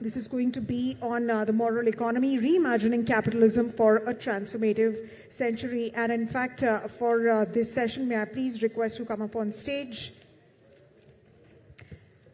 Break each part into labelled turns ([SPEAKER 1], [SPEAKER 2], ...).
[SPEAKER 1] This is going to be on the moral economy, reimagining capitalism for a transformative century. And in fact, for this session, may I please request to come up on stage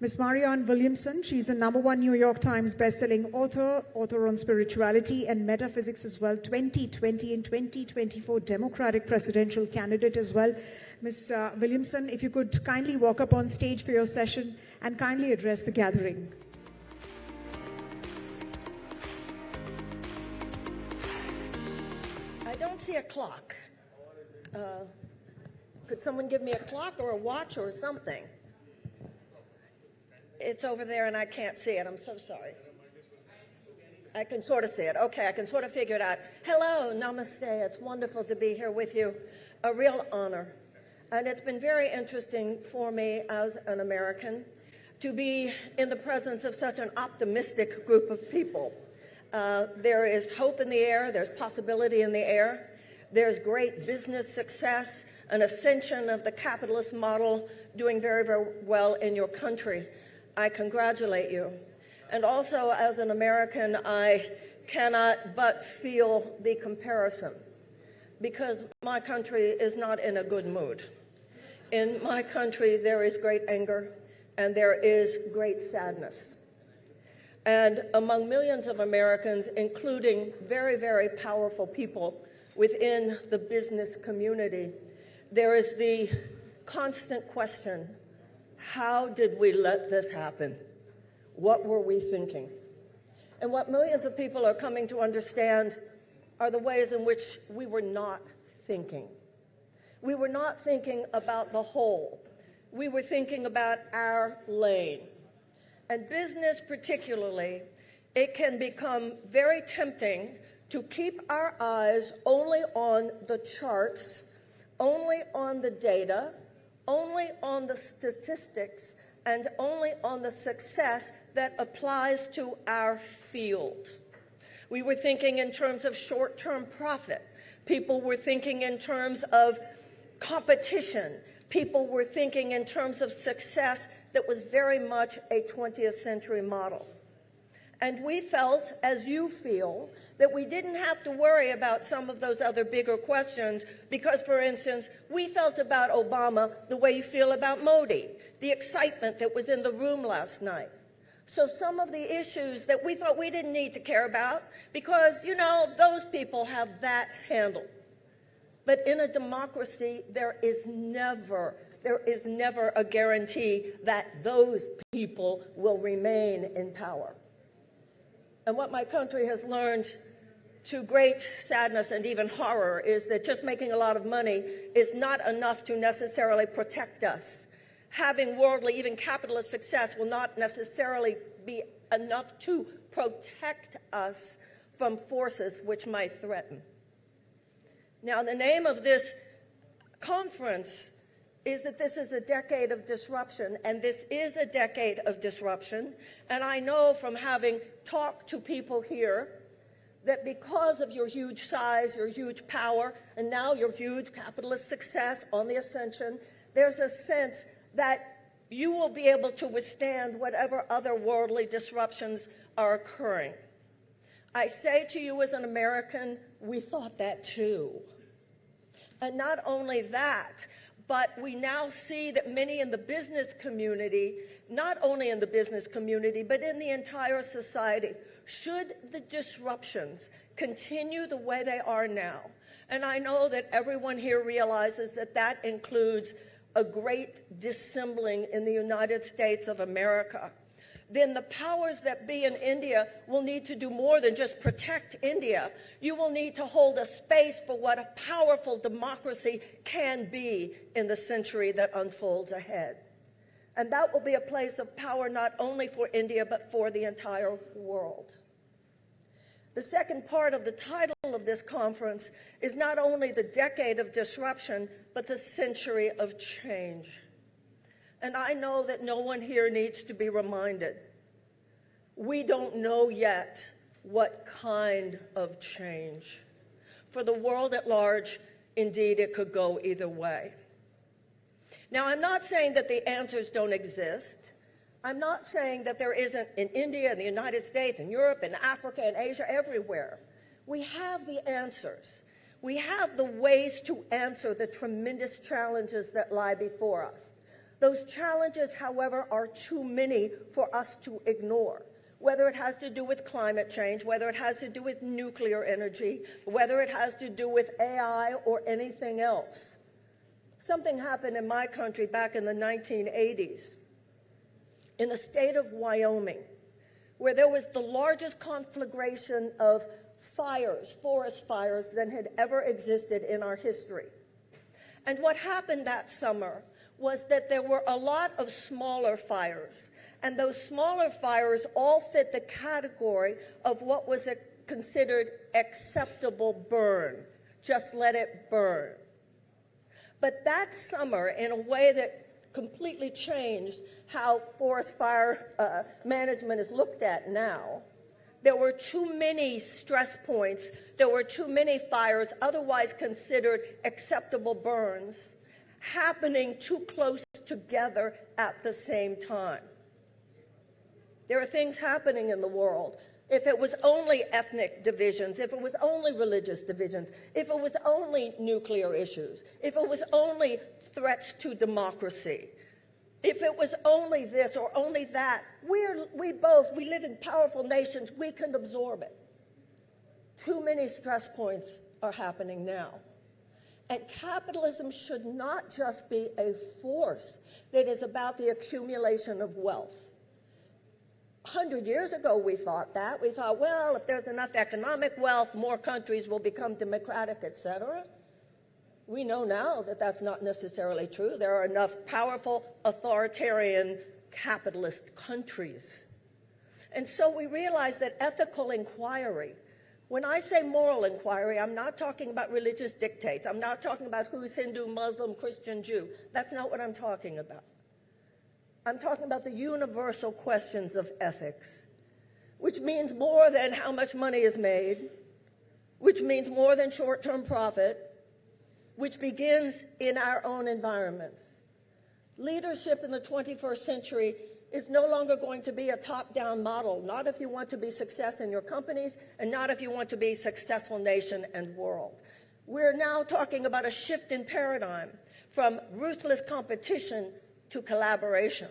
[SPEAKER 1] Ms. Marianne Williamson. She's a #1 New York Times bestselling author on spirituality and metaphysics as well, 2020 and 2024 Democratic presidential candidate as well. Ms. Williamson, if you could kindly walk up on stage for your session and kindly address the gathering.
[SPEAKER 2] I don't see a clock. Could someone give me a clock or a watch or something? It's over there and I can't see it. I'm so sorry. I can sort of see it. Okay, I can sort of figure it out. Hello, namaste. It's wonderful to be here with you. A real honor. And it's been very interesting for me as an American to be in the presence of such an optimistic group of people. There is hope in the air. There's possibility in the air. There's great business success, an ascension of the capitalist model doing very, very well in your country. I congratulate you. And also, as an American, I cannot but feel the comparison because my country is not in a good mood. In my country, there is great anger and there is great sadness. And among millions of Americans, including very, very powerful people within the business community, there is the constant question, how did we let this happen? What were we thinking? And what millions of people are coming to understand are the ways in which we were not thinking. We were not thinking about the whole. We were thinking about our lane. And business particularly, it can become very tempting to keep our eyes only on the charts, only on the data, only on the statistics, and only on the success that applies to our field. We were thinking in terms of short-term profit. People were thinking in terms of competition. People were thinking in terms of success that was very much a 20th century model. And we felt, as you feel, that we didn't have to worry about some of those other bigger questions because, for instance, we felt about Obama the way you feel about Modi, the excitement that was in the room last night. So some of the issues that we thought we didn't need to care about because, you know, those people have that handled. But in a democracy, there is never a guarantee that those people will remain in power. And what my country has learned to great sadness and even horror is that just making a lot of money is not enough to necessarily protect us. Having worldly, even capitalist success will not necessarily be enough to protect us from forces which might threaten. Now, the name of this conference is that this is a decade of disruption, and this is a decade of disruption. And I know from having talked to people here that because of your huge size, your huge power, and now your huge capitalist success on the ascension, there's a sense that you will be able to withstand whatever other worldly disruptions are occurring. I say to you as an American, we thought that too. And not only that, but we now see that many in the business community, not only in the business community, but in the entire society, should the disruptions continue the way they are now, and I know that everyone here realizes that that includes a great dissembling in the United States of America, then the powers that be in India will need to do more than just protect India. You will need to hold a space for what a powerful democracy can be in the century that unfolds ahead. And that will be a place of power not only for India, but for the entire world. The second part of the title of this conference is not only the decade of disruption, but the century of change. And I know that no one here needs to be reminded. We don't know yet what kind of change. For the world at large, indeed, it could go either way. Now, I'm not saying that the answers don't exist. I'm not saying that there isn't in India, in the United States, in Europe, in Africa, in Asia, everywhere. We have the answers. We have the ways to answer the tremendous challenges that lie before us. Those challenges, however, are too many for us to ignore, whether it has to do with climate change, whether it has to do with nuclear energy, whether it has to do with AI or anything else. Something happened in my country back in the 1980s in the state of Wyoming, where there was the largest conflagration of fires, forest fires, than had ever existed in our history. And what happened that summer was that there were a lot of smaller fires, and those smaller fires all fit the category of what was considered acceptable burn. Just let it burn. But that summer, in a way that completely changed how forest fire management is looked at now, there were too many stress points, there were too many fires otherwise considered acceptable burns happening too close together at the same time. There are things happening in the world. If it was only ethnic divisions, if it was only religious divisions, if it was only nuclear issues, if it was only threats to democracy, if it was only this or only that, we live in powerful nations, we can absorb it. Too many stress points are happening now. And capitalism should not just be a force that is about the accumulation of wealth. 100 years ago, we thought that. We thought, well, if there's enough economic wealth, more countries will become democratic, etc. We know now that that's not necessarily true. There are enough powerful, authoritarian, capitalist countries. And so we realize that ethical inquiry, when I say moral inquiry, I'm not talking about religious dictates. I'm not talking about who's Hindu, Muslim, Christian, Jew. That's not what I'm talking about. I'm talking about the universal questions of ethics, which means more than how much money is made, which means more than short-term profit, which begins in our own environments. Leadership in the 21st century is no longer going to be a top-down model, not if you want to be success in your companies and not if you want to be a successful nation and world. We're now talking about a shift in paradigm from ruthless competition to collaboration.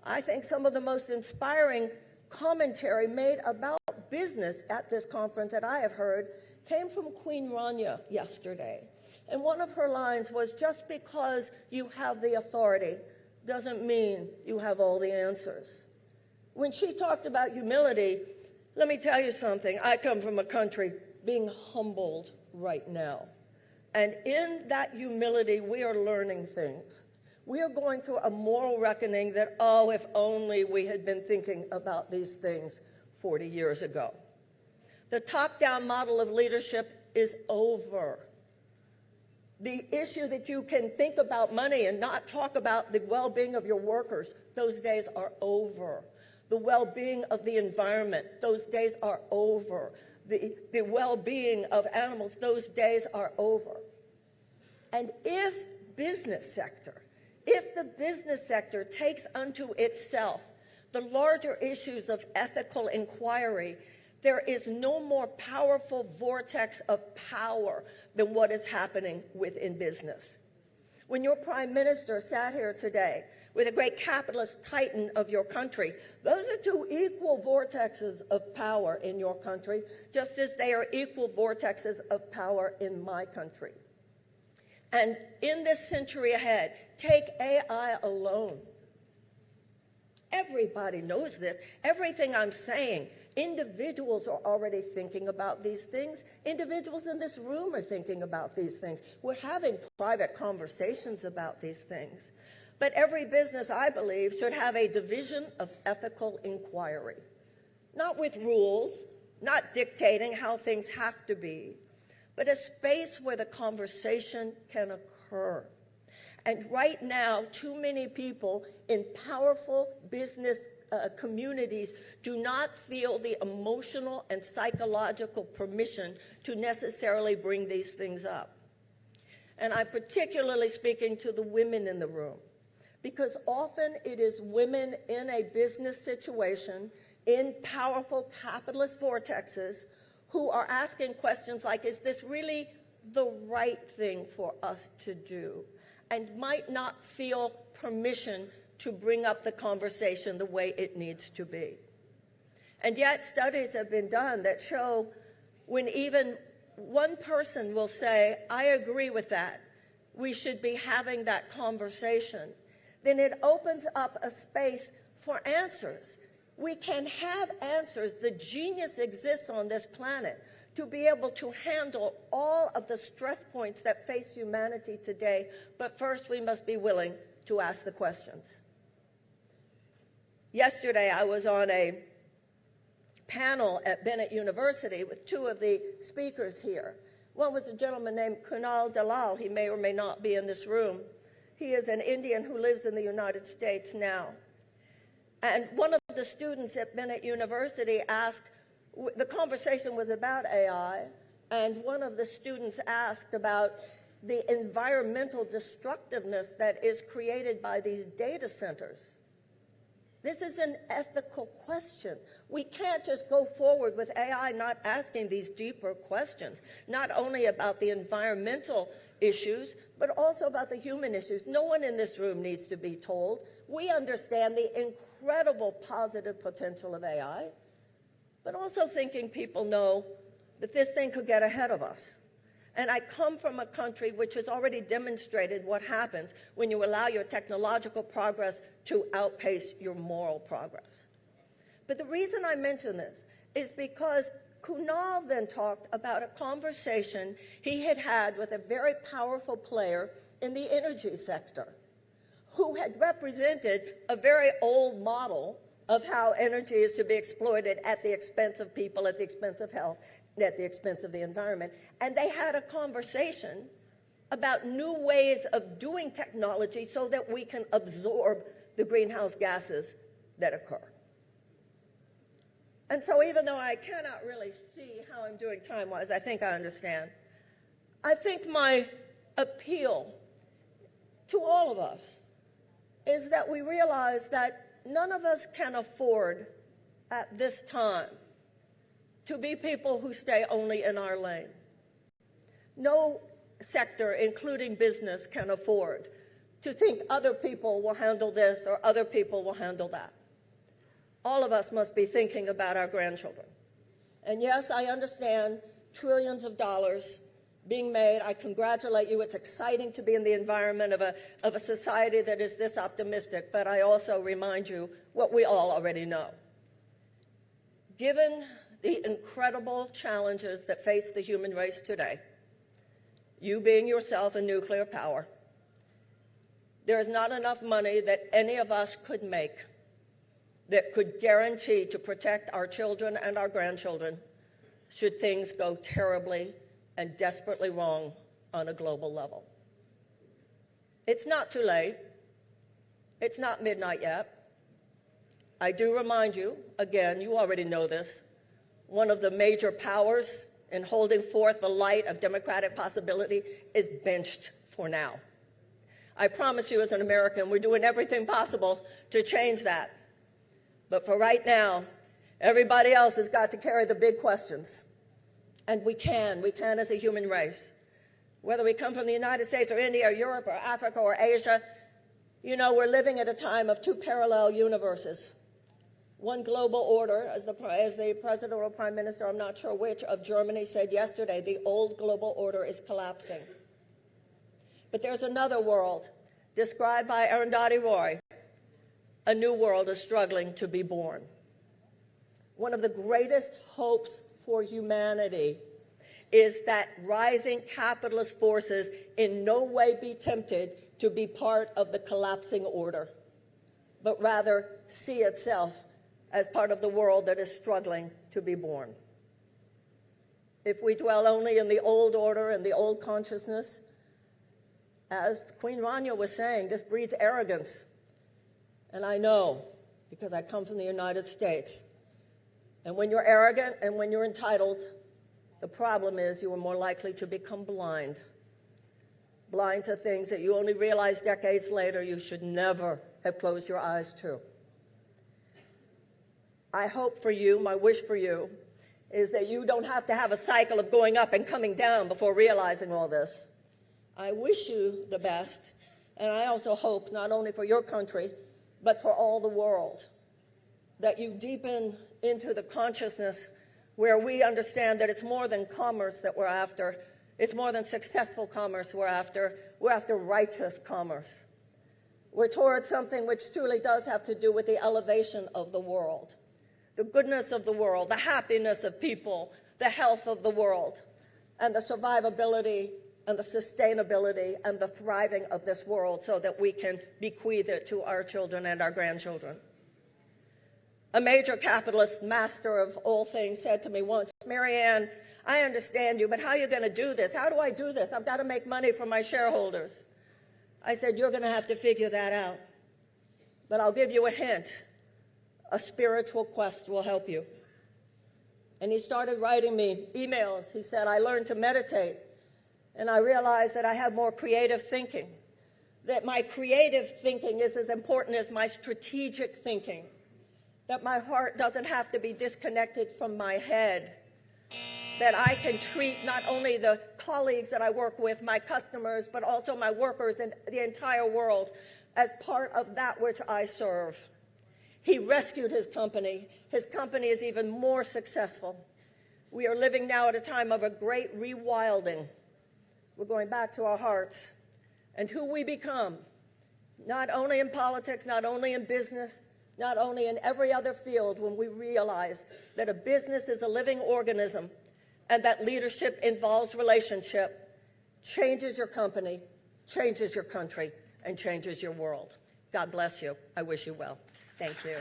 [SPEAKER 2] I think some of the most inspiring commentary made about business at this conference that I have heard came from Queen Rania yesterday. And one of her lines was, just because you have the authority doesn't mean you have all the answers. When she talked about humility, let me tell you something. I come from a country being humbled right now. And in that humility, we are learning things. We are going through a moral reckoning that, oh, if only we had been thinking about these things 40 years ago. The top-down model of leadership is over. The issue that you can think about money and not talk about the well-being of your workers, those days are over. The well-being of the environment, those days are over. The well-being of animals, those days are over. And if the business sector takes unto itself the larger issues of ethical inquiry, there is no more powerful vortex of power than what is happening within business. When your prime minister sat here today with a great capitalist titan of your country, those are two equal vortexes of power in your country, just as they are equal vortexes of power in my country. And in this century ahead, take AI alone. Everybody knows this. Everything I'm saying, individuals are already thinking about these things. Individuals in this room are thinking about these things. We're having private conversations about these things. But every business, I believe, should have a division of ethical inquiry. Not with rules, not dictating how things have to be, but a space where the conversation can occur. And right now, too many people in powerful business communities do not feel the emotional and psychological permission to necessarily bring these things up. And I'm particularly speaking to the women in the room, because often it is women in a business situation in powerful capitalist vortexes who are asking questions like, is this really the right thing for us to do? And might not feel permission to bring up the conversation the way it needs to be. And yet studies have been done that show when even one person will say, I agree with that, we should be having that conversation, then it opens up a space for answers. We can have answers. The genius exists on this planet to be able to handle all of the stress points that face humanity today, but first we must be willing to ask the questions. Yesterday I was on a panel at Bennett University with two of the speakers here. One was a gentleman named Kunal Dalal. He may or may not be in this room. He is an Indian who lives in the United States now. And one of the students at Bennett University asked, the conversation was about AI, and one of the students asked about the environmental destructiveness that is created by these data centers. This is an ethical question. We can't just go forward with AI not asking these deeper questions, not only about the environmental issues, but also about the human issues. No one in this room needs to be told. We understand the incredible positive potential of AI, but also thinking people know that this thing could get ahead of us. And I come from a country which has already demonstrated what happens when you allow your technological progress to outpace your moral progress. But the reason I mention this is because Kunal then talked about a conversation he had had with a very powerful player in the energy sector who had represented a very old model of how energy is to be exploited at the expense of people, at the expense of health, at the expense of the environment. And they had a conversation about new ways of doing technology so that we can absorb the greenhouse gases that occur. And so even though I cannot really see how I'm doing time-wise, I think I understand. I think my appeal to all of us is that we realize that none of us can afford at this time to be people who stay only in our lane. No sector, including business, can afford to think other people will handle this or other people will handle that. All of us must be thinking about our grandchildren. And yes, I understand trillions of dollars being made. I congratulate you. It's exciting to be in the environment of a society that is this optimistic, but I also remind you what we all already know. Given the incredible challenges that face the human race today, you being yourself a nuclear power, there is not enough money that any of us could make that could guarantee to protect our children and our grandchildren should things go terribly and desperately wrong on a global level. It's not too late. It's not midnight yet. I do remind you, again, you already know this, one of the major powers in holding forth the light of democratic possibility is benched for now. I promise you as an American, we're doing everything possible to change that. But for right now, everybody else has got to carry the big questions. And we can as a human race. Whether we come from the United States or India or Europe or Africa or Asia, you know, we're living at a time of two parallel universes. One global order, as the president or prime minister, I'm not sure which, of Germany said yesterday, the old global order is collapsing. But there's another world, described by Arundhati Roy. A new world is struggling to be born. One of the greatest hopes for humanity is that rising capitalist forces in no way be tempted to be part of the collapsing order, but rather see itself as part of the world that is struggling to be born. If we dwell only in the old order and the old consciousness, as Queen Rania was saying, this breeds arrogance. And I know, because I come from the United States. And when you're arrogant and when you're entitled, the problem is you are more likely to become blind. blind to things that you only realize decades later you should never have closed your eyes to. I hope for you, my wish for you, is that you don't have to have a cycle of going up and coming down before realizing all this. I wish you the best, and I also hope, not only for your country, but for all the world, that you deepen into the consciousness where we understand that it's more than commerce that we're after. It's more than successful commerce we're after. We're after righteous commerce. We're towards something which truly does have to do with the elevation of the world, the goodness of the world, the happiness of people, the health of the world, and the survivability and the sustainability and the thriving of this world so that we can bequeath it to our children and our grandchildren. A major capitalist master of all things said to me once, Marianne, I understand you, but how are you going to do this? How do I do this? I've got to make money for my shareholders. I said, you're going to have to figure that out. But I'll give you a hint. A spiritual quest will help you. And he started writing me emails. He said, I learned to meditate, and I realized that I have more creative thinking, that my creative thinking is as important as my strategic thinking, that my heart doesn't have to be disconnected from my head, that I can treat not only the colleagues that I work with, my customers, but also my workers and the entire world as part of that which I serve. He rescued his company. His company is even more successful. We are living now at a time of a great rewilding. We're going back to our hearts and who we become, not only in politics, not only in business, not only in every other field, when we realize that a business is a living organism and that leadership involves relationship, changes your company, changes your country, and changes your world. God bless you. I wish you well. Thank you.